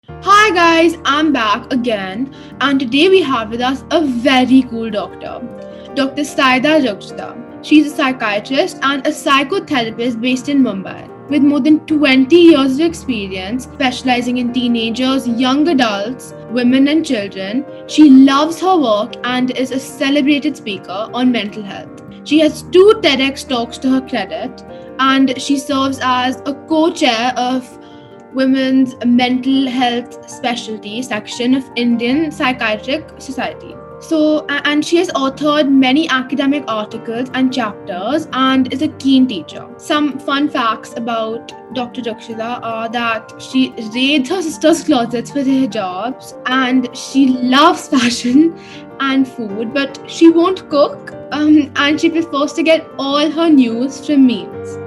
Hi guys, I'm back again, and today we have with us a very cool doctor, Dr. Saida Jokshda. She's a psychiatrist and a psychotherapist based in Mumbai. With more than 20 years of experience specializing in teenagers, young adults, women, and children, she loves her work and is a celebrated speaker on mental health. She has two TEDx talks to her credit, and she serves as a co chair of Women's Mental Health Specialty section of Indian Psychiatric Society. And she has authored many academic articles and chapters and is a keen teacher. Some fun facts about Dr. Jakshida are that she raids her sister's closets for their jobs and she loves fashion and food, but she won't cook and she prefers to get all her news from memes.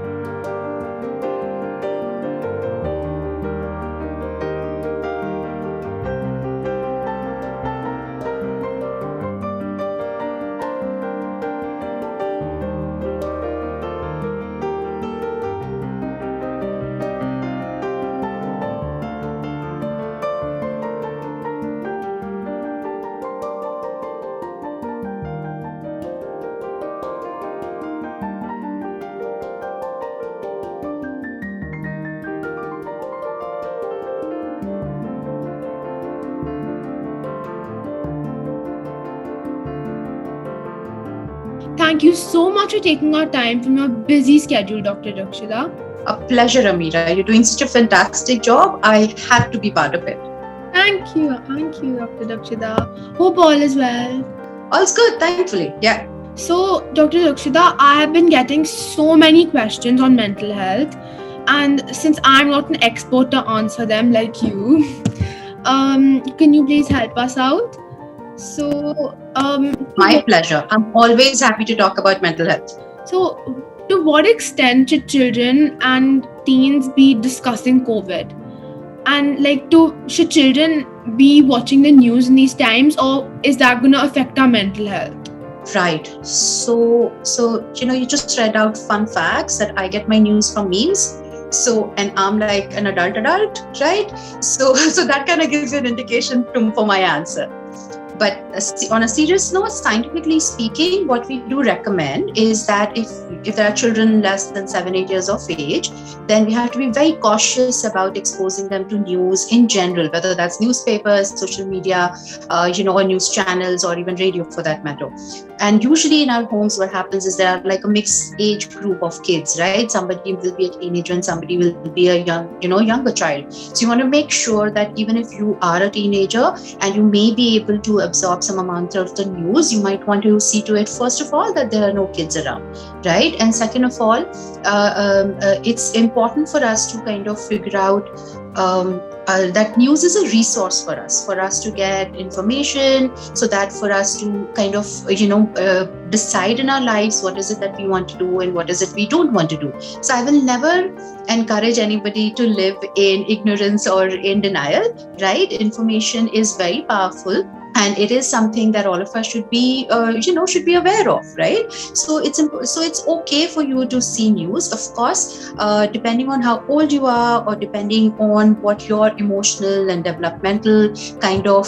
Thank you so much for taking our time from your busy schedule, Dr. Rakshida. A pleasure, Amira. You're doing such a fantastic job. I had to be part of it. Thank you, Dr. Rakshida. Hope all is well. All's good, thankfully. Yeah. So, Dr. Rakshida, I have been getting so many questions on mental health, and since I'm not an expert to answer them like you, can you please help us out? So, My pleasure. I'm always happy to talk about mental health. So, to what extent should children and teens be discussing COVID? And should children be watching the news in these times, or is that going to affect our mental health? Right. So you just read out fun facts that I get my news from memes. And I'm like an adult, right? So that kind of gives you an indication for my answer. But on a serious note, scientifically speaking, what we do recommend is that if there are children less than 7-8 years of age, then we have to be very cautious about exposing them to news in general, whether that's newspapers, social media, or news channels, or even radio for that matter. And usually in our homes, what happens is there are like a mixed age group of kids, right? Somebody will be a teenager and somebody will be a younger child. So you want to make sure that even if you are a teenager and you may be able to absorb some amount of the news, you might want to see to it, first of all, that there are no kids around, right? And second of all, it's important for us to kind of figure out that news is a resource for us to get information, so that for us to kind of decide in our lives what is it that we want to do and what is it we don't want to do. So I will never encourage anybody to live in ignorance or in denial, right? Information is very powerful, and it is something that all of us should be aware of, right? So it's okay for you to see news, of course, depending on how old you are, or depending on what your emotional and developmental kind of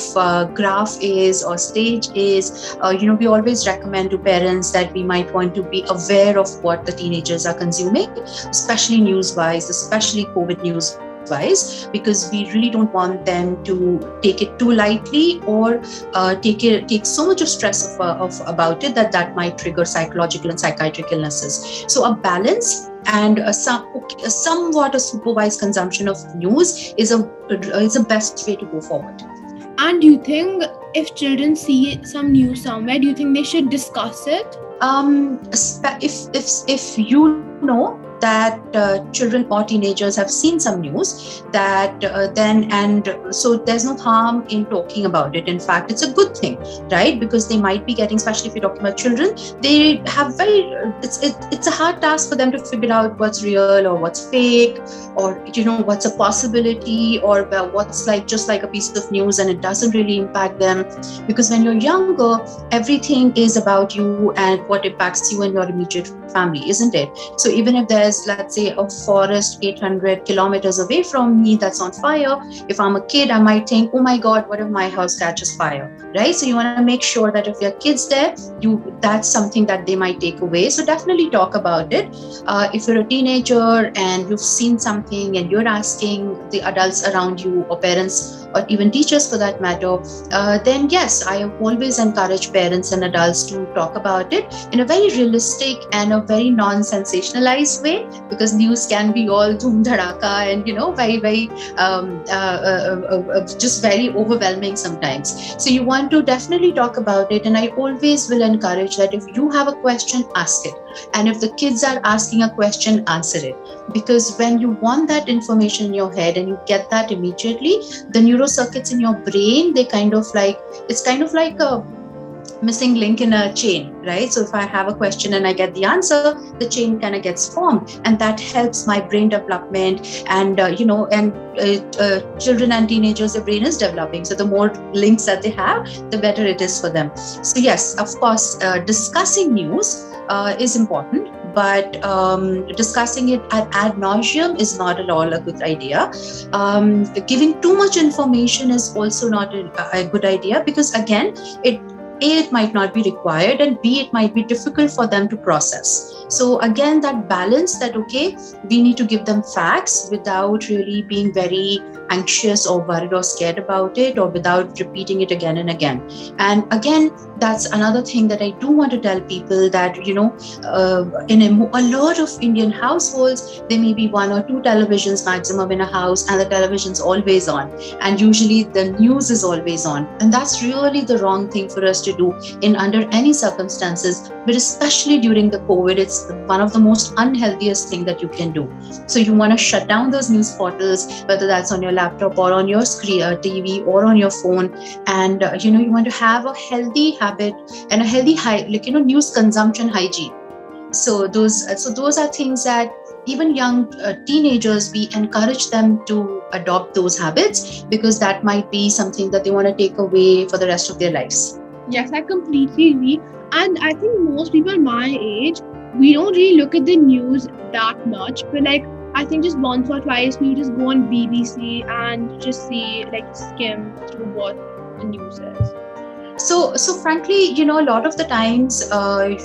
graph is or stage is. We always recommend to parents that we might want to be aware of what the teenagers are consuming, especially news-wise, especially COVID news wise, because we really don't want them to take it too lightly, or take so much of stress about it that might trigger psychological and psychiatric illnesses. So a balance and somewhat a supervised consumption of news is a best way to go forward. And do you think if children see some news somewhere, do you think they should discuss it? If you know that children or teenagers have seen some news, so there's no harm in talking about it. In fact, it's a good thing, right? Because they might be getting, especially if you're talking about children, they have it's a hard task for them to figure out what's real or what's fake, or what's a possibility, or what's just like a piece of news and it doesn't really impact them. Because when you're younger, everything is about you and what impacts you and your immediate family, isn't it? So even if there there's, let's say, a forest 800 kilometers away from me that's on fire, if I'm a kid, I might think, oh my God, what if my house catches fire, right? So you want to make sure that if there are kids there, that's something that they might take away. So definitely talk about it. If you're a teenager and you've seen something and you're asking the adults around you, or parents, or even teachers for that matter, then yes, I always encourage parents and adults to talk about it in a very realistic and a very non-sensationalized way, because news can be all doom dharaka and very very just very overwhelming sometimes. So you want to definitely talk about it, and I always will encourage that if you have a question, ask it, and if the kids are asking a question, answer it, because when you want that information in your head and you get that immediately, the neurocircuits in your brain, it's kind of like a missing link in a chain, right? So if I have a question and I get the answer, the chain kind of gets formed, and that helps my brain development. And children and teenagers, their brain is developing, so the more links that they have, the better it is for them. So yes, of course, discussing news is important, but discussing it ad nauseum is not at all a good idea. Giving too much information is also not a good idea, because again, it might not be required, and B, it might be difficult for them to process. So again, that balance, that okay, we need to give them facts without really being very anxious or worried or scared about it, or without repeating it again and again. And again, that's another thing that I do want to tell people, that in a lot of Indian households, there may be 1 or 2 televisions maximum in a house, and the television's always on, and usually the news is always on, and that's really the wrong thing for us to do in under any circumstances, but especially during the COVID. It's one of the most unhealthiest thing that you can do. So you want to shut down those news portals, whether that's on your laptop or on your screen, TV, or on your phone, and you want to have a healthy habit and a healthy news consumption hygiene. So those are things that even young teenagers, we encourage them to adopt those habits, because that might be something that they want to take away for the rest of their lives. Yes, I completely agree. And I think most people my age, we don't really look at the news that much. But I think just once or twice we just go on BBC and just see, skim through what the news is. So frankly, a lot of the times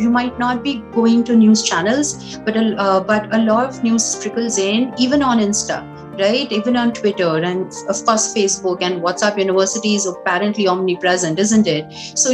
you might not be going to news channels, but a lot of news trickles in, even on Insta, right? Even on Twitter, and of course Facebook and WhatsApp. University is apparently omnipresent, isn't it? So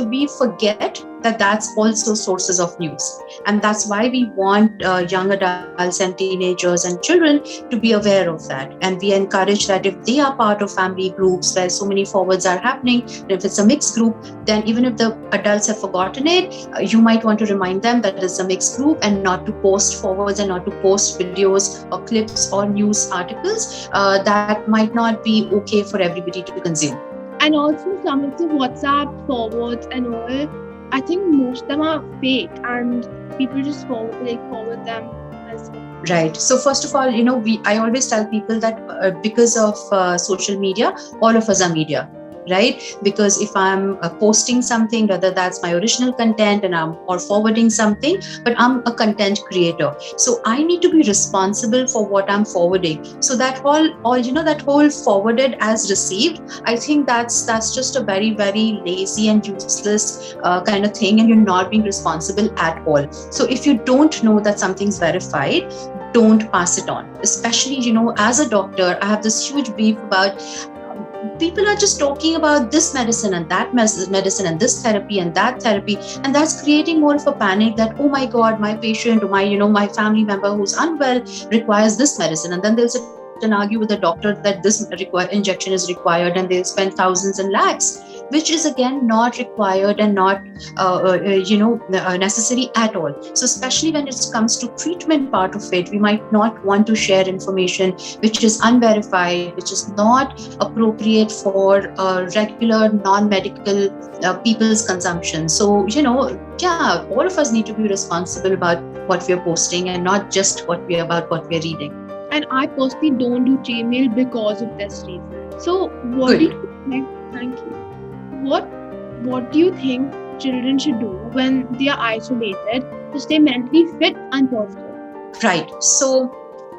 we forget that that's also sources of news, and that's why we want young adults and teenagers and children to be aware of that. And we encourage that if they are part of family groups where so many forwards are happening, and if it's a mixed group, then even if the adults have forgotten it, you might want to remind them that it's a mixed group, and not to post forwards and not to post videos or clips or news articles that might not be okay for everybody to consume. And also some of the WhatsApp forwards and all, I think most of them are fake, and people just forward them as well. Right. So first of all, I always tell people that because of social media, all of us are media. Right? Because if I'm posting something, whether that's my original content or forwarding something, but I'm a content creator, so I need to be responsible for what I'm forwarding. So that whole forwarded as received, I think that's just a very, very lazy and useless kind of thing, and you're not being responsible at all. So if you don't know that something's verified, don't pass it on. Especially, as a doctor, I have this huge beef about people are just talking about this medicine and that medicine and this therapy and that therapy, and that's creating more of a panic that, oh my God, my patient or my family member who's unwell requires this medicine, and then they'll sit and argue with the doctor that this injection is required, and they'll spend thousands and lakhs, which is again not required and not necessary at all. So especially when it comes to treatment part of it, we might not want to share information which is unverified, which is not appropriate for regular non-medical people's consumption. So all of us need to be responsible about what we're posting, and not just what we're reading. And I personally don't do Gmail because of this reason. So what do you think? Thank you. What do you think children should do when they are isolated to stay mentally fit and positive? Right. So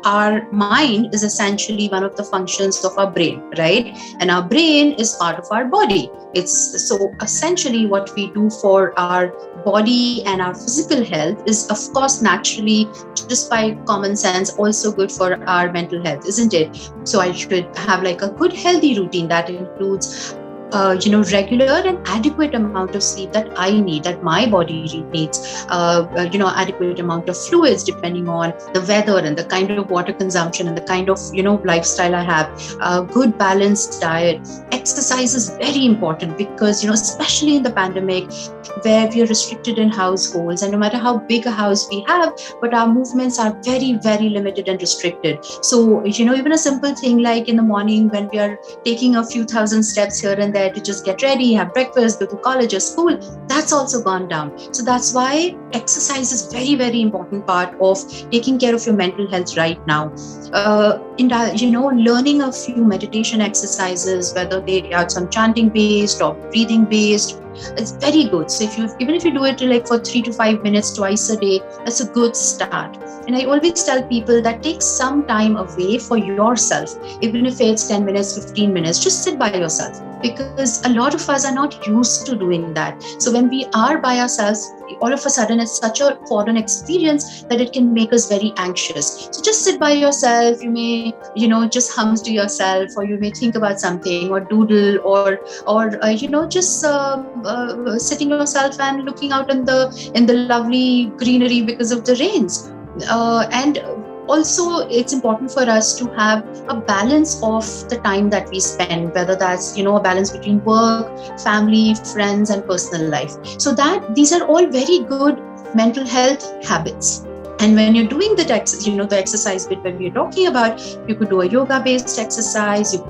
our mind is essentially one of the functions of our brain, right? And our brain is part of our body. It's so essentially what we do for our body and our physical health is, of course, naturally, just by common sense, also good for our mental health, isn't it? So I should have like a good, healthy routine that includes regular and adequate amount of sleep that I need, that my body needs, adequate amount of fluids depending on the weather and the kind of water consumption and the kind of, lifestyle I have, good balanced diet. Exercise is very important because, especially in the pandemic where we are restricted in households, and no matter how big a house we have, but our movements are very, very limited and restricted. So, even a simple thing like in the morning when we are taking a few thousand steps here and there to just get ready, have breakfast, go to college or school, that's also gone down. So that's why exercise is very, very important part of taking care of your mental health right now. Learning a few meditation exercises, whether they are some chanting based or breathing based, it's very good. So even if you do it like for 3 to 5 minutes twice a day, that's a good start. And I always tell people that take some time away for yourself, even if it's 10 minutes, 15 minutes, just sit by yourself, because a lot of us are not used to doing that. So when we are by ourselves, all of a sudden it's such a foreign experience that it can make us very anxious. So just sit by yourself. You may, just hum to yourself, or you may think about something, or doodle, or just sitting yourself and looking out in the lovely greenery because of the rains. And also, it's important for us to have a balance of the time that we spend, whether that's, a balance between work, family, friends, and personal life. So that these are all very good mental health habits. And when you're doing the exercise bit when we're talking about, you could do a yoga-based exercise, you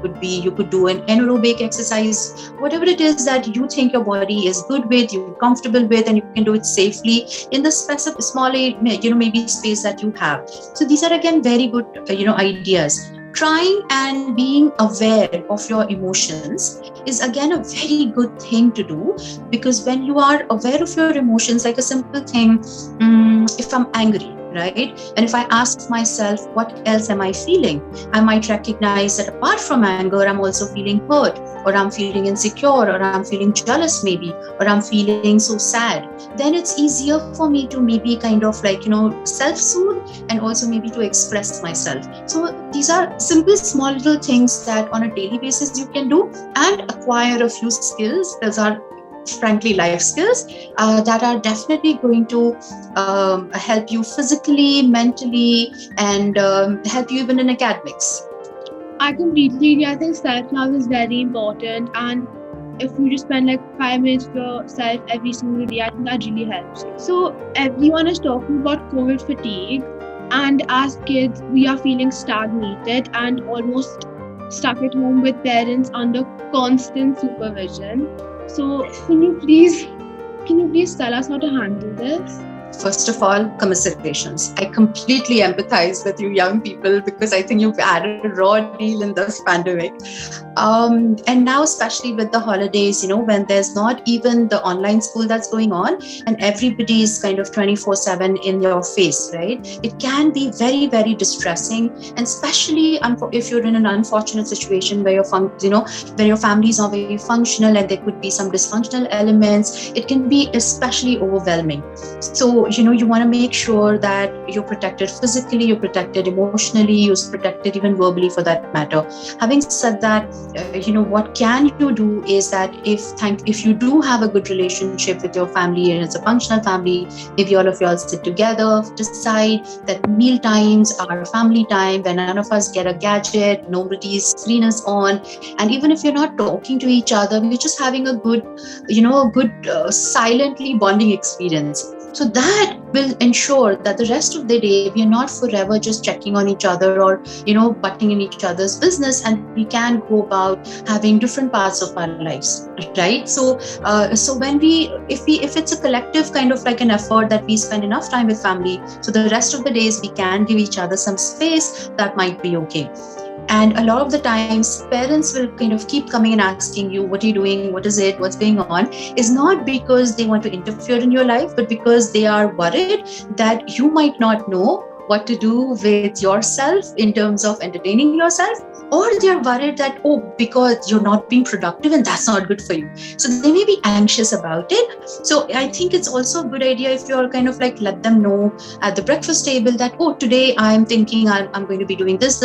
could do an anaerobic exercise, whatever it is that you think your body is good with, you're comfortable with, and you can do it safely in the specific small, maybe space that you have. So these are again very good, ideas. Trying and being aware of your emotions is again a very good thing to do, because when you are aware of your emotions, like a simple thing, if I'm angry, right? And if I ask myself, what else am I feeling? I might recognize that apart from anger, I'm also feeling hurt, or I'm feeling insecure, or I'm feeling jealous maybe, or I'm feeling so sad. Then it's easier for me to maybe kind of like, self-soothe, and also maybe to express myself. So these are simple, small little things that on a daily basis you can do and acquire a few skills. Those are frankly life skills that are definitely going to help you physically, mentally, and help you even in academics. I completely agree. I think self-love is very important, and if you just spend like 5 minutes for yourself every single day, I think that really helps. So everyone is talking about COVID fatigue, and as kids, we are feeling stagnated and almost stuck at home with parents under constant supervision. So can you please tell us how to handle this? First of all, commiserations. I completely empathize with you young people, because I think you've had a raw deal in this pandemic. And now, especially with the holidays, when there's not even the online school that's going on and everybody is kind of 24/7 in your face, right? It can be very, very distressing. And especially if you're in an unfortunate situation where where your family is not very functional and there could be some dysfunctional elements, it can be especially overwhelming. So, you want to make sure that you're protected physically, you're protected emotionally, you're protected even verbally for that matter. Having said that, what can you do is that if you do have a good relationship with your family and it's a functional family, maybe all of you all sit together, decide that meal times are family time, when none of us get a gadget, nobody's screen is on, and even if you're not talking to each other, we're just having a good silently bonding experience. So that will ensure that the rest of the day we are not forever just checking on each other or butting in each other's business, and we can go about having different parts of our lives, right? So if it's a collective kind of like an effort that we spend enough time with family, so the rest of the days we can give each other some space, that might be okay. And a lot of the times, parents will kind of keep coming and asking you, what are you doing? What is it? What's going on? Is not because they want to interfere in your life, but because they are worried that you might not know what to do with yourself in terms of entertaining yourself, or they're worried that, oh, because you're not being productive and that's not good for you. So they may be anxious about it. So I think it's also a good idea if you're kind of like let them know at the breakfast table that, oh, today I'm thinking I'm going to be doing this.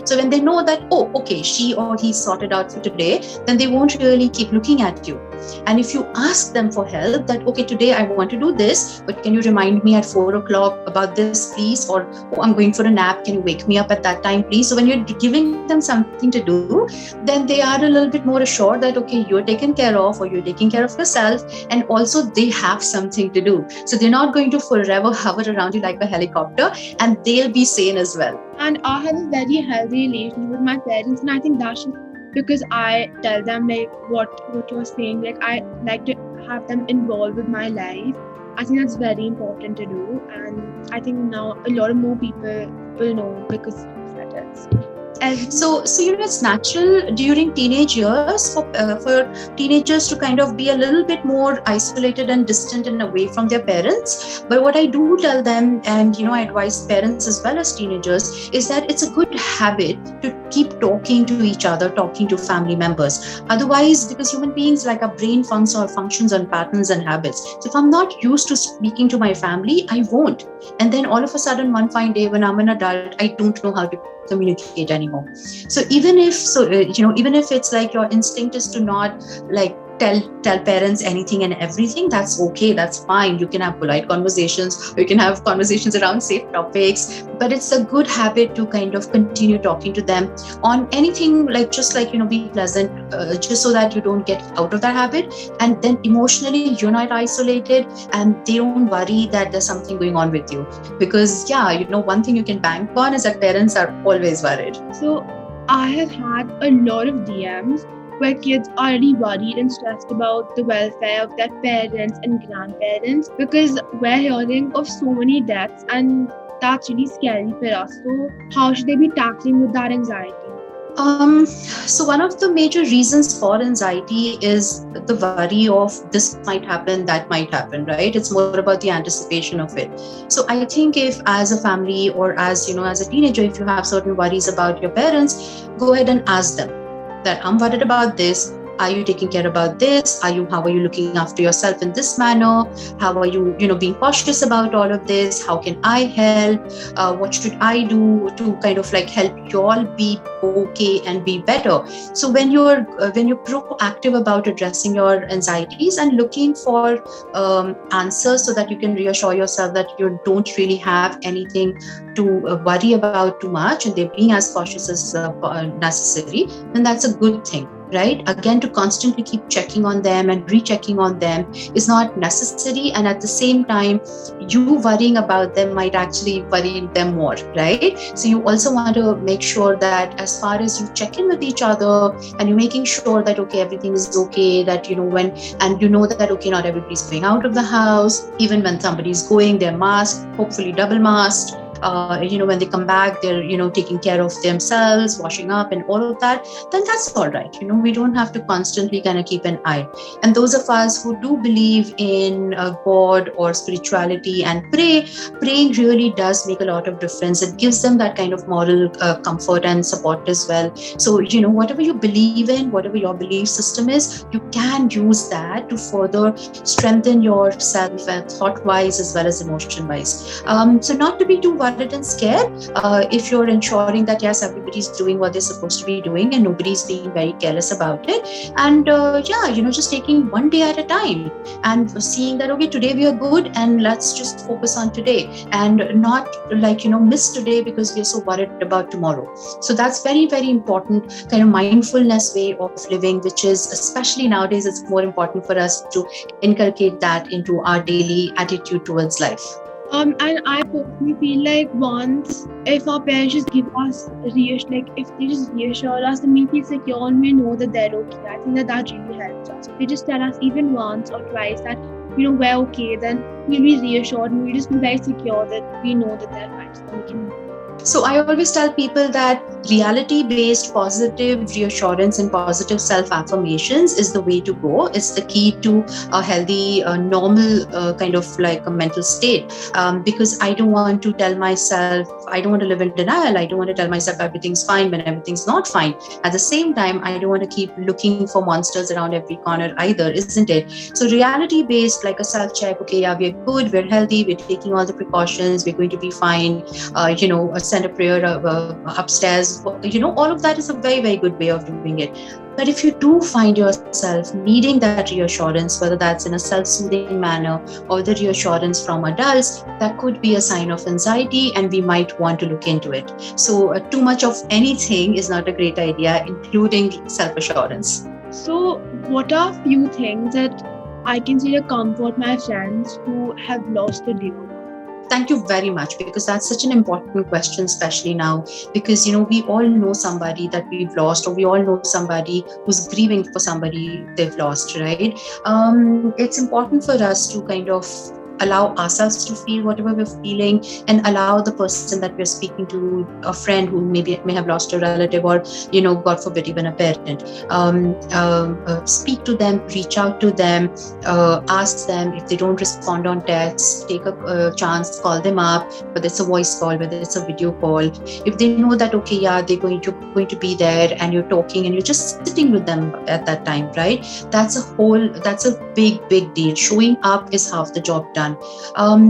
So when they know that, oh, okay, she or he sorted out for today, then they won't really keep looking at you. And if you ask them for help that, okay, today I want to do this, but can you remind me at 4 o'clock about this, please? Or, oh, I'm going for a nap. Can you wake me up at that time, please? So when you're giving them something to do, then they are a little bit more assured that, okay, you're taken care of, or you're taking care of yourself. And also they have something to do. So they're not going to forever hover around you like a helicopter, and they'll be sane as well. And I have a very healthy relationship with my parents, and I think that should, because I tell them like what you're saying, like I like to have them involved with my life. I think that's very important to do, and I think now a lot of more people will know because of that. So it's natural during teenage years for teenagers to kind of be a little bit more isolated and distant and away from their parents. But what I do tell them, and I advise parents as well as teenagers, is that it's a good habit to keep talking to each other, talking to family members. Otherwise, because human beings, like our brain functions on patterns and habits. So if I'm not used to speaking to my family, I won't. And then all of a sudden, one fine day when I'm an adult, I don't know how to communicate anymore. So even if it's like your instinct is to not like tell parents anything and everything, that's okay, that's fine. You can have polite conversations, you can have conversations around safe topics, but it's a good habit to kind of continue talking to them on anything, like just like be pleasant, just so that you don't get out of that habit, and then emotionally you're not isolated and they don't worry that there's something going on with you. Because one thing you can bank on is that parents are always worried. So I have had a lot of DMs where kids are really worried and stressed about the welfare of their parents and grandparents, because we're hearing of so many deaths, and that's really scary for us. So how should they be tackling with that anxiety? So one of the major reasons for anxiety is the worry of this might happen, that might happen, right? It's more about the anticipation of it. So I think if as a family or as a teenager, if you have certain worries about your parents, go ahead and ask them that I'm worried about this. Are you taking care about this? How are you looking after yourself in this manner? How are you, being cautious about all of this? How can I help? What should I do to kind of like help you all be okay and be better? So when you're proactive about addressing your anxieties and looking for answers so that you can reassure yourself that you don't really have anything to worry about too much, and they're being as cautious as necessary, then that's a good thing. Right? Again, to constantly keep checking on them and rechecking on them is not necessary. And at the same time, you worrying about them might actually worry them more, right? So you also want to make sure that as far as you check in with each other and you're making sure that, okay, everything is okay, that, that, okay, not everybody's going out of the house. Even when somebody's going, they're masked, hopefully double masked. When they come back, they're, taking care of themselves, washing up and all of that, then that's all right. We don't have to constantly kind of keep an eye. And those of us who do believe in God or spirituality and praying really does make a lot of difference. It gives them that kind of moral comfort and support as well. So, whatever you believe in, whatever your belief system is, you can use that to further strengthen yourself thought-wise as well as emotion-wise. So not to be too worried and scared, if you're ensuring that yes, everybody's doing what they're supposed to be doing and nobody's being very careless about it, and just taking one day at a time and seeing that, okay, today we are good and let's just focus on today and not miss today because we're so worried about tomorrow. So that's very, very important kind of mindfulness way of living, which is, especially nowadays, it's more important for us to inculcate that into our daily attitude towards life. And I personally feel like once, if our parents just give us if they just reassure us and we feel secure and we know that they're okay, I think that really helps us. If they just tell us even once or twice that, we're okay, then we'll be reassured and we'll just be very secure that we know that they're fine. So we can So I always tell people that reality-based positive reassurance and positive self-affirmations is the way to go. It's the key to a healthy, normal kind of like a mental state. Because I don't want to tell myself, I don't want to live in denial. I don't want to tell myself everything's fine when everything's not fine. At the same time, I don't want to keep looking for monsters around every corner either, isn't it? So reality-based, like a self-check. Okay, yeah, we're good, we're healthy, we're taking all the precautions, we're going to be fine. Send a prayer upstairs. All of that is a very, very good way of doing it. But if you do find yourself needing that reassurance, whether that's in a self-soothing manner or the reassurance from adults, that could be a sign of anxiety, and we might want to look into it. So too much of anything is not a great idea, including self-assurance. So, what are few things that I can say to comfort my friends who have lost a dear one? Thank you very much, because that's such an important question, especially now, because we all know somebody that we've lost, or we all know somebody who's grieving for somebody they've lost, right? It's important for us to kind of allow ourselves to feel whatever we're feeling, and allow the person that we're speaking to, a friend who may have lost a relative, or God forbid, even a parent, speak to them, reach out to them, ask them. If they don't respond on text, take a chance, call them up, whether it's a voice call, whether it's a video call. If they know that, okay, yeah, they're going to be there, and you're talking and you're just sitting with them at that time, right? That's a big deal. Showing up is half the job done.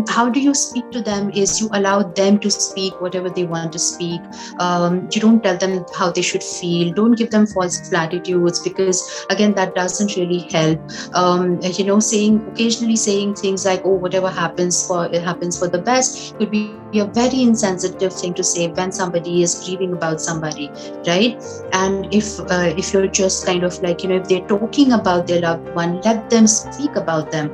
How do you speak to them is you allow them to speak whatever they want to speak. You don't tell them how they should feel. Don't give them false platitudes, because again, that doesn't really help. Occasionally saying things like, oh, whatever happens for the best, could be a very insensitive thing to say when somebody is grieving about somebody, right? And if you're just kind of like, if they're talking about their loved one, let them speak about them.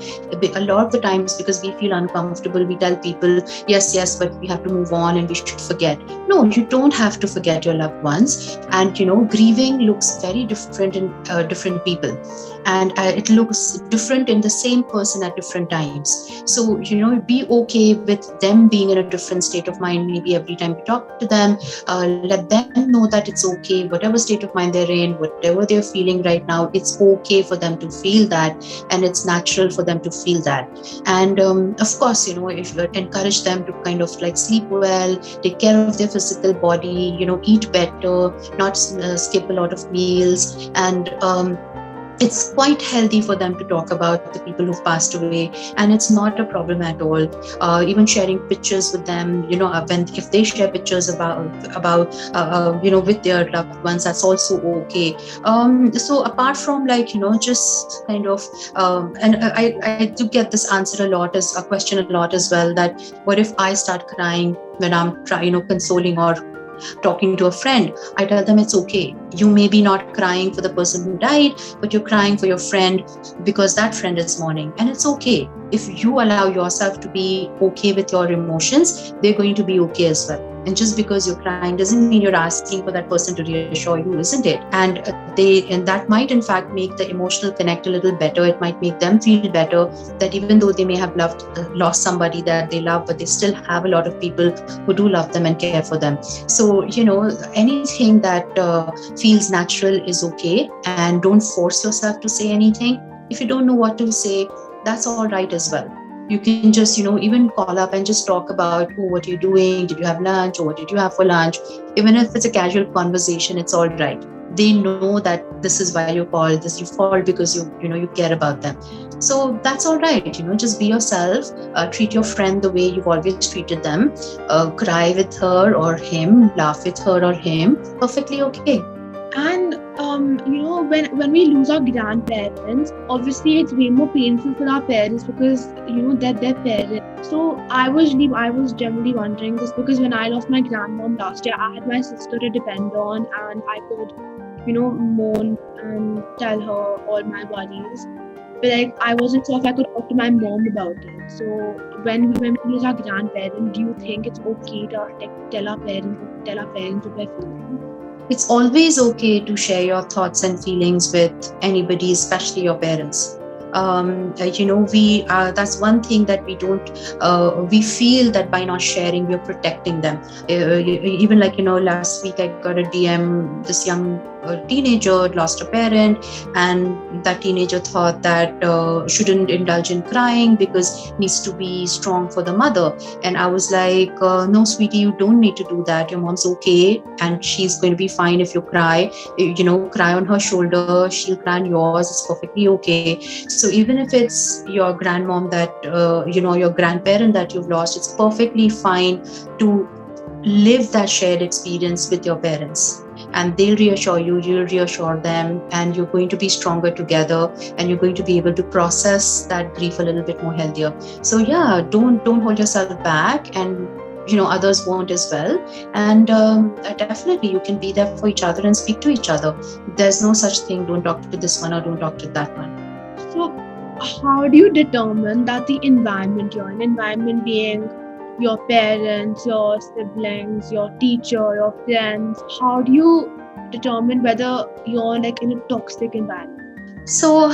A lot of the times, because we feel uncomfortable, we tell people, yes, but we have to move on and we should forget. No, you don't have to forget your loved ones. And grieving looks very different in different people, and it looks different in the same person at different times. So be okay with them being in a different state of mind. Maybe every time you talk to them, let them know that it's okay, whatever state of mind they're in, whatever they're feeling right now, it's okay for them to feel that, and it's natural for them to feel that. And of course, if you encourage them to kind of like sleep well, take care of their physical body, eat better, not skip a lot of meals, and it's quite healthy for them to talk about the people who've passed away, and it's not a problem at all. Even sharing pictures with them, if they share pictures about with their loved ones, that's also okay. So apart from just kind of, and I do get this answer a lot, as a question a lot as well, that what if I start crying when I'm consoling or talking to a friend? I tell them it's okay. You may be not crying for the person who died, but you're crying for your friend because that friend is mourning, and it's okay. If you allow yourself to be okay with your emotions, they're going to be okay as well. And just because you're crying doesn't mean you're asking for that person to reassure you, isn't it? And that might in fact make the emotional connect a little better. It might make them feel better that even though they may have lost somebody that they love, but they still have a lot of people who do love them and care for them. So anything that feels natural is okay, and don't force yourself to say anything. If you don't know what to say, that's all right as well. You can just, even call up and just talk about, oh, what you're doing, did you have lunch, or what did you have for lunch? Even if it's a casual conversation, it's all right. They know that this is why you called, you called because you care about them. So that's all right. Just be yourself, treat your friend the way you've always treated them, cry with her or him, laugh with her or him, perfectly okay. And when we lose our grandparents, obviously it's way more painful for our parents, because they're their parents. So I was generally wondering this, because when I lost my grandmom last year, I had my sister to depend on, and I could moan and tell her all my worries. But I wasn't sure if I could talk to my mom about it. So when we lose our grandparents, do you think it's okay to tell our parents what we're feeling? It's always okay to share your thoughts and feelings with anybody, especially your parents. We that's one thing that we don't. We feel that by not sharing, we're protecting them. Even like last week I got a DM. This young teenager lost a parent, and that teenager thought that shouldn't indulge in crying because needs to be strong for the mother. And I was like, no, sweetie, you don't need to do that. Your mom's okay, and she's going to be fine if you cry. Cry on her shoulder, she'll cry on yours. It's perfectly okay. So even if it's your grandmom that your grandparent that you've lost, it's perfectly fine to live that shared experience with your parents, and they'll reassure you, you'll reassure them, and you're going to be stronger together, and you're going to be able to process that grief a little bit more healthier. So yeah, don't hold yourself back, and others won't as well. And definitely you can be there for each other and speak to each other. There's no such thing, don't talk to this one or don't talk to that one. So, how do you determine that the environment you're in, environment being your parents, your siblings, your teacher, your friends, how do you determine whether you're like in a toxic environment? So,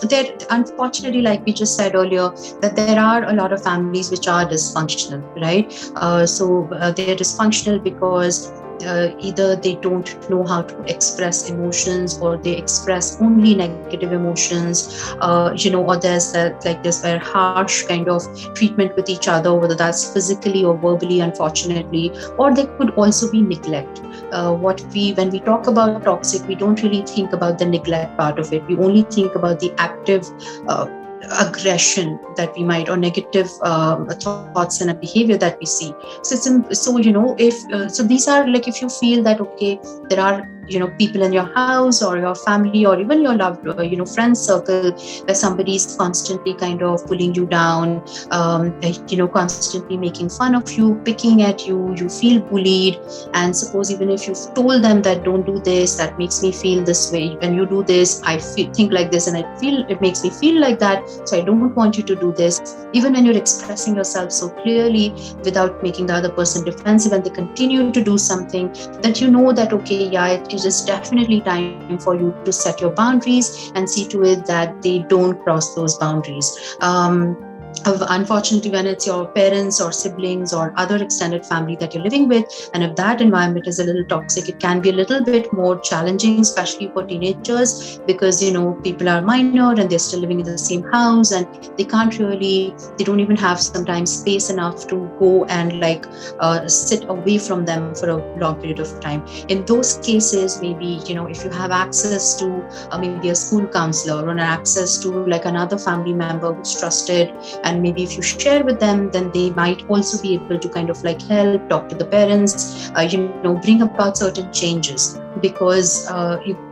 there, unfortunately, like we just said earlier, that there are a lot of families which are dysfunctional, right? They're dysfunctional because either they don't know how to express emotions, or they express only negative emotions, or there's very harsh kind of treatment with each other, whether that's physically or verbally, unfortunately. Or there could also be neglect. When we talk about toxic, we don't really think about the neglect part of it. We only think about the active aggression that we might, or negative thoughts and a behavior that we see. So these are like, if you feel that okay, there are people in your house or your family or even your loved friend circle where somebody is constantly kind of pulling you down, constantly making fun of you, picking at you, you feel bullied. And suppose even if you've told them that don't do this, that makes me feel this way, when you do this I think like this, and it makes me feel like that, so I don't want you to do this. Even when you're expressing yourself so clearly without making the other person defensive, and they continue to do something, that that okay, yeah, it is definitely time for you to set your boundaries and see to it that they don't cross those boundaries. Unfortunately, when it's your parents or siblings or other extended family that you're living with, and if that environment is a little toxic, it can be a little bit more challenging, especially for teenagers, because people are minor and they're still living in the same house, and they don't even have sometimes space enough to go and sit away from them for a long period of time. In those cases, maybe if you have access to maybe a school counselor, or access to like another family member who's trusted, and maybe if you share with them, then they might also be able to kind of help, talk to the parents, bring about certain changes. Because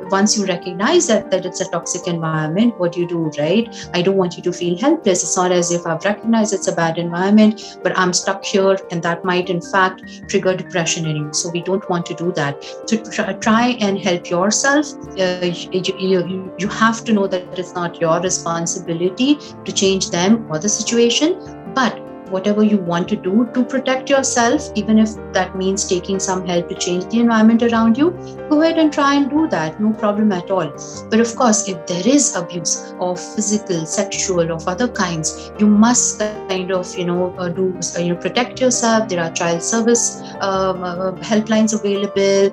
once you recognize that it's a toxic environment, what you do, right? I don't want you to feel helpless. It's not as if I've recognized it's a bad environment, but I'm stuck here, and that might in fact trigger depression in you. So we don't want to do that. So try and help yourself. You have to know that it's not your responsibility to change them or the situation, but whatever you want to do to protect yourself, even if that means taking some help to change the environment around you, go ahead and try and do that. No problem at all. But of course, if there is abuse of physical, sexual, of other kinds, you must kind of protect yourself. There are child service helplines available.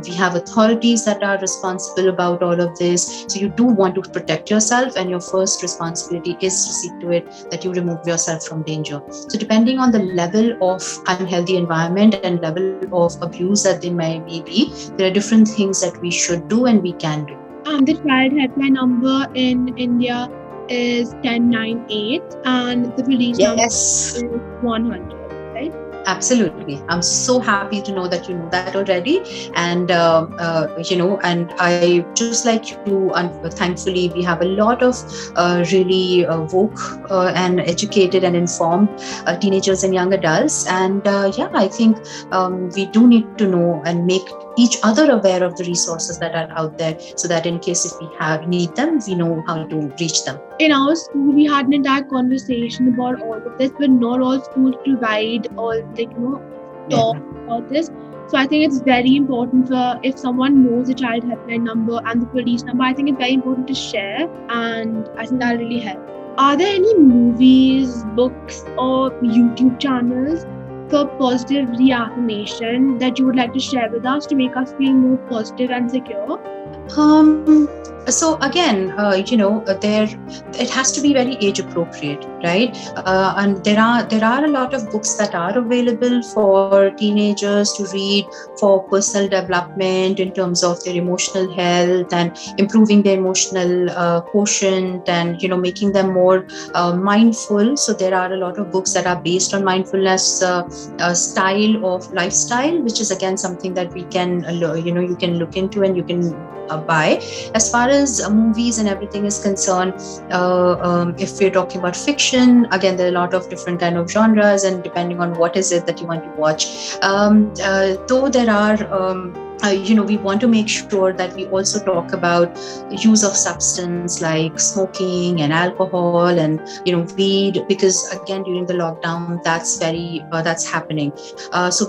We have authorities that are responsible about all of this. So you do want to protect yourself, and your first responsibility is to see to it that you remove yourself from danger. So depending on the level of unhealthy environment and level of abuse that they may be, there are different things that we should do and we can do. And the child helpline number in India is 1098, and the police number is 100, right? Absolutely. I'm so happy to know that you know that already. And, and I just like you, thankfully, we have a lot of really woke and educated and informed teenagers and young adults. And I think we do need to know and make each other aware of the resources that are out there, so that in case if we need them, we know how to reach them. In our school, we had an entire conversation about all of this, but not all schools provide all talk about this. So I think it's very important for, if someone knows the child helpline number and the police number, I think it's very important to share, and I think that'll really help. Are there any movies, books, or YouTube channels for positive reaffirmation that you would like to share with us to make us feel more positive and secure? So again, there it has to be very age appropriate, right? And there are a lot of books that are available for teenagers to read for personal development in terms of their emotional health and improving their emotional quotient, and making them more mindful. So there are a lot of books that are based on mindfulness style of lifestyle, which is again something that we can you can look into and you can buy. As far as movies and everything is concerned, if we're talking about fiction, again there are a lot of different kind of genres, and depending on what is it that you want to watch, though there are we want to make sure that we also talk about use of substance like smoking and alcohol and weed, because again during the lockdown that's happening. So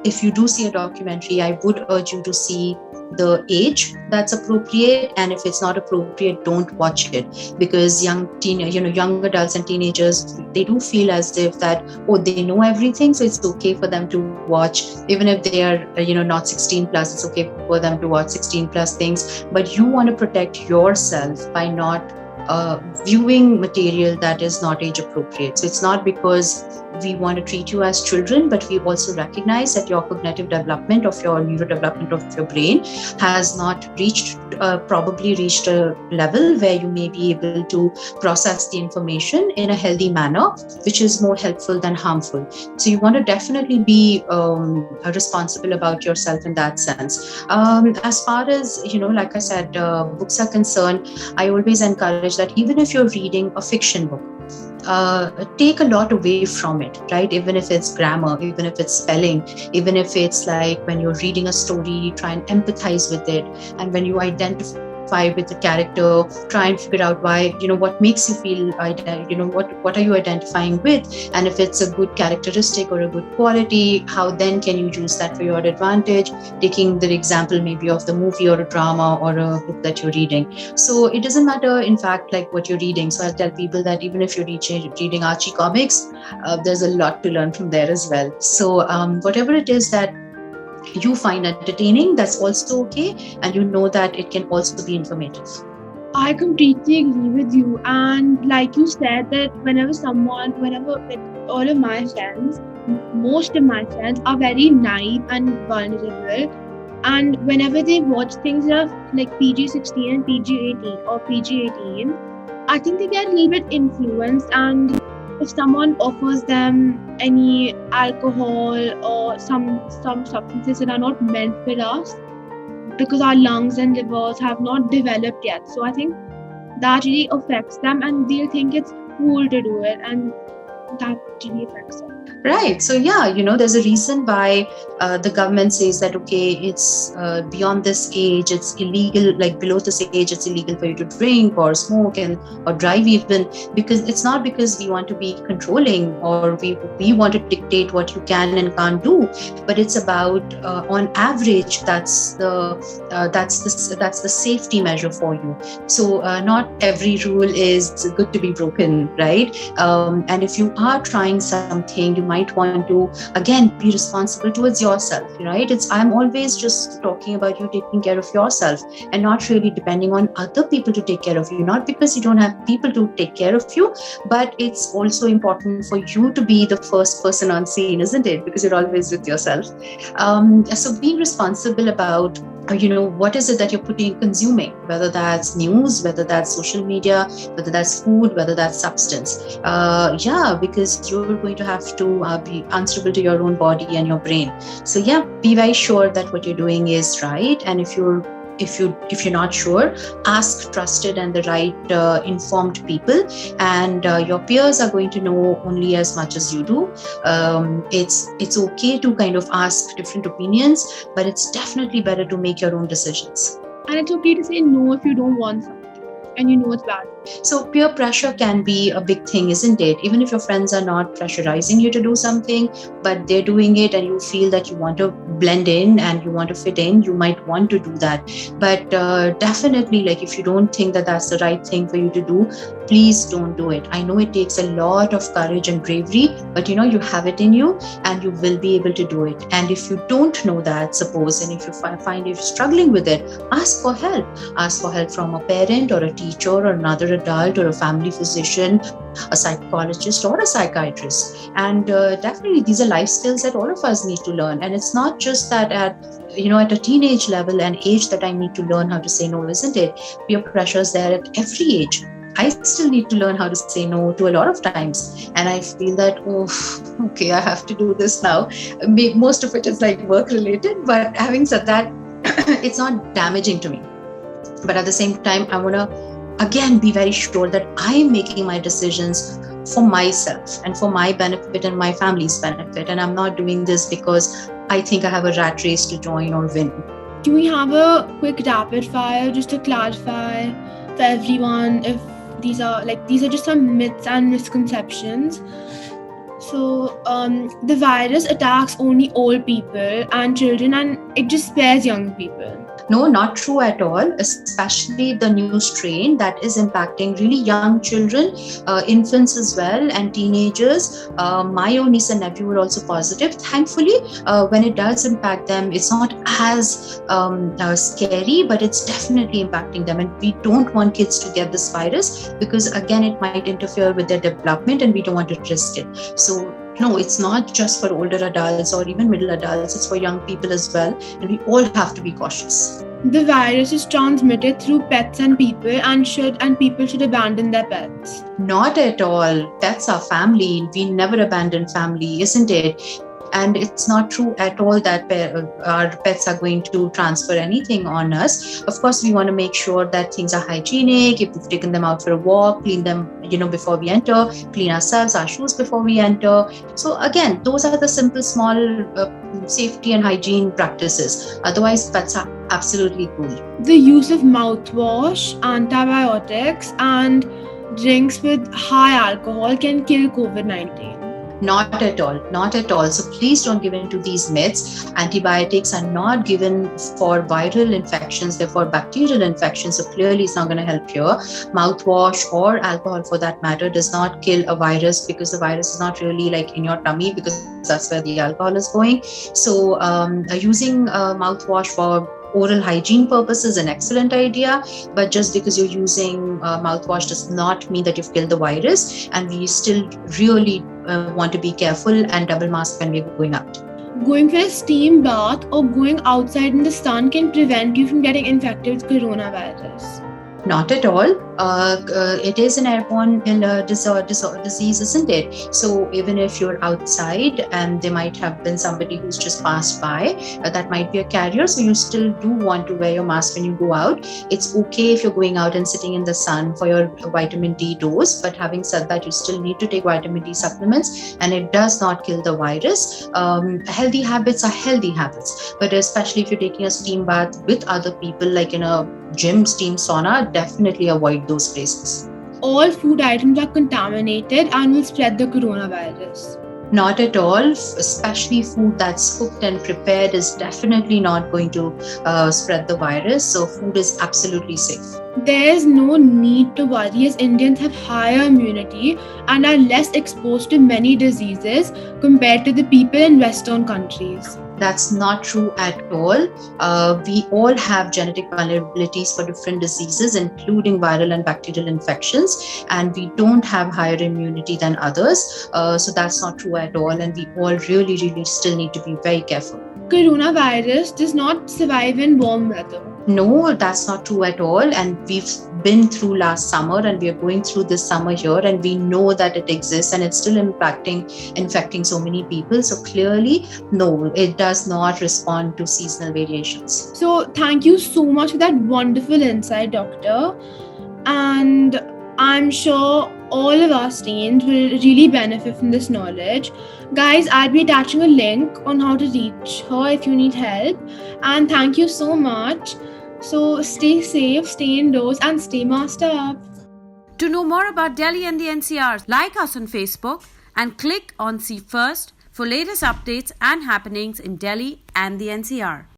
if you do see a documentary, I would urge you to see the age that's appropriate, and if it's not appropriate, don't watch it, because young adults and teenagers, they do feel as if that they know everything, so it's okay for them to watch, even if they are not 16 plus, it's okay for them to watch 16 plus things. But you want to protect yourself by not viewing material that is not age appropriate. So it's not because we want to treat you as children, but we also recognize that your cognitive development of your neurodevelopment of your brain has not probably reached a level where you may be able to process the information in a healthy manner, which is more helpful than harmful. So you want to definitely be responsible about yourself in that sense. As far as, like I said, books are concerned, I always encourage that even if you're reading a fiction book, take a lot away from it, right? Even if it's grammar, even if it's spelling, even if it's like when you're reading a story, try and empathize with it. And when you identify with the character, try and figure out why, what makes you feel, what are you identifying with? And if it's a good characteristic or a good quality, how then can you use that for your advantage? Taking the example maybe of the movie or a drama or a book that you're reading. So it doesn't matter, in fact, like what you're reading. So I'll tell people that even if you're reading Archie comics, there's a lot to learn from there as well. So whatever it is that you find entertaining, that's also okay, and you know that it can also be informative. I completely agree with you. And like you said, that whenever all of my friends, most of my friends are very naive and vulnerable. And whenever they watch things that are like PG-16 and PG-18 or PG-18, I think they get a little bit influenced. And if someone offers them any alcohol or some substances that are not meant for us, because our lungs and livers have not developed yet. So I think that really affects them, and they'll think it's cool to do it, and that really affects them. Right. So yeah, there's a reason why the government says that, okay, it's beyond this age, it's illegal, like below this age, it's illegal for you to drink or smoke or drive even, because it's not because we want to be controlling or we want to dictate what you can and can't do, but it's about on average, that's the safety measure for you. So not every rule is good to be broken, right? And if you are trying something, you might want to again be responsible towards yourself, right? I'm always just talking about you taking care of yourself and not really depending on other people to take care of you, not because you don't have people to take care of you, but it's also important for you to be the first person on scene, isn't it? Because you're always with yourself. So being responsible about what is it that you're consuming, whether that's news, whether that's social media, whether that's food, whether that's substance. Because you're going to have to be answerable to your own body and your brain. So yeah, be very sure that what you're doing is right. And if you're not sure, ask trusted and the right informed people, and your peers are going to know only as much as you do. It's okay to kind of ask different opinions, but it's definitely better to make your own decisions. And it's okay to say no if you don't want something. and you know it's bad. So peer pressure can be a big thing, isn't it? Even if your friends are not pressurizing you to do something, but they're doing it and you feel that you want to blend in and you want to fit in, you might want to do that. But definitely, like, if you don't think that that's the right thing for you to do, please don't do it. I know it takes a lot of courage and bravery, but you have it in you and you will be able to do it. And if you don't know that, suppose, and if you find you're struggling with it, ask for help. Ask for help from a parent or a teacher or another adult or a family physician, a psychologist or a psychiatrist. And definitely these are life skills that all of us need to learn. And it's not just that at a teenage level and age that I need to learn how to say no, isn't it? Peer pressure is there at every age. I still need to learn how to say no to a lot of times. And I feel that, okay, I have to do this now. Most of it is like work related, but having said that, it's not damaging to me. But at the same time, I want to again be very sure that I am making my decisions for myself and for my benefit and my family's benefit. And I'm not doing this because I think I have a rat race to join or win. Can we have a quick rapid fire just to clarify for everyone if these are just some myths and misconceptions? So the virus attacks only old people and children, and it just spares young people. No, not true at all, especially the new strain that is impacting really young children, infants as well, and teenagers. My own niece and nephew were also positive. Thankfully, when it does impact them, it's not as scary, but it's definitely impacting them. And we don't want kids to get this virus because, again, it might interfere with their development and we don't want to risk it. So no, it's not just for older adults or even middle adults, it's for young people as well. And we all have to be cautious. The virus is transmitted through pets and people, and people should abandon their pets. Not at all. Pets are family. We never abandon family, isn't it? And it's not true at all that our pets are going to transfer anything on us. Of course, we want to make sure that things are hygienic. If we've taken them out for a walk, clean them, before we enter, clean ourselves, our shoes before we enter. So again, those are the simple, small safety and hygiene practices. Otherwise, pets are absolutely cool. The use of mouthwash, antibiotics, and drinks with high alcohol can kill COVID-19. Not at all, not at all. So please don't give in to these myths. Antibiotics are not given for viral infections, they're for bacterial infections. So clearly it's not going to help here. Mouthwash or alcohol for that matter does not kill a virus because the virus is not really like in your tummy because that's where the alcohol is going. So using mouthwash for oral hygiene purpose is an excellent idea, but just because you're using mouthwash does not mean that you've killed the virus. And we still really want to be careful and double mask when we're going out. Going for a steam bath or going outside in the sun can prevent you from getting infected with coronavirus. Not at all. It is an airborne disease, isn't it? So even if you're outside and there might have been somebody who's just passed by, that might be a carrier. So you still do want to wear your mask when you go out. It's okay if you're going out and sitting in the sun for your vitamin D dose. But having said that, you still need to take vitamin D supplements and it does not kill the virus. Healthy habits are healthy habits. But especially if you're taking a steam bath with other people, like in a gym, steam sauna, definitely avoid those places. All food items are contaminated and will spread the coronavirus. Not at all, especially food that's cooked and prepared is definitely not going to spread the virus. So food is absolutely safe. There is no need to worry as Indians have higher immunity and are less exposed to many diseases compared to the people in Western countries. That's not true at all. We all have genetic vulnerabilities for different diseases, including viral and bacterial infections, and we don't have higher immunity than others. So that's not true at all, and we all really, really still need to be very careful. Coronavirus does not survive in warm weather. No, that's not true at all. And we've been through last summer and we are going through this summer here, and we know that it exists and it's still infecting so many people. So clearly, no, it does not respond to seasonal variations. So thank you so much for that wonderful insight, Doctor. And I'm sure all of our teens will really benefit from this knowledge. Guys, I'll be attaching a link on how to reach her if you need help. And thank you so much So stay safe, stay indoors, and stay masked up. To know more about Delhi and the NCR, like us on Facebook and click on See First for latest updates and happenings in Delhi and the NCR.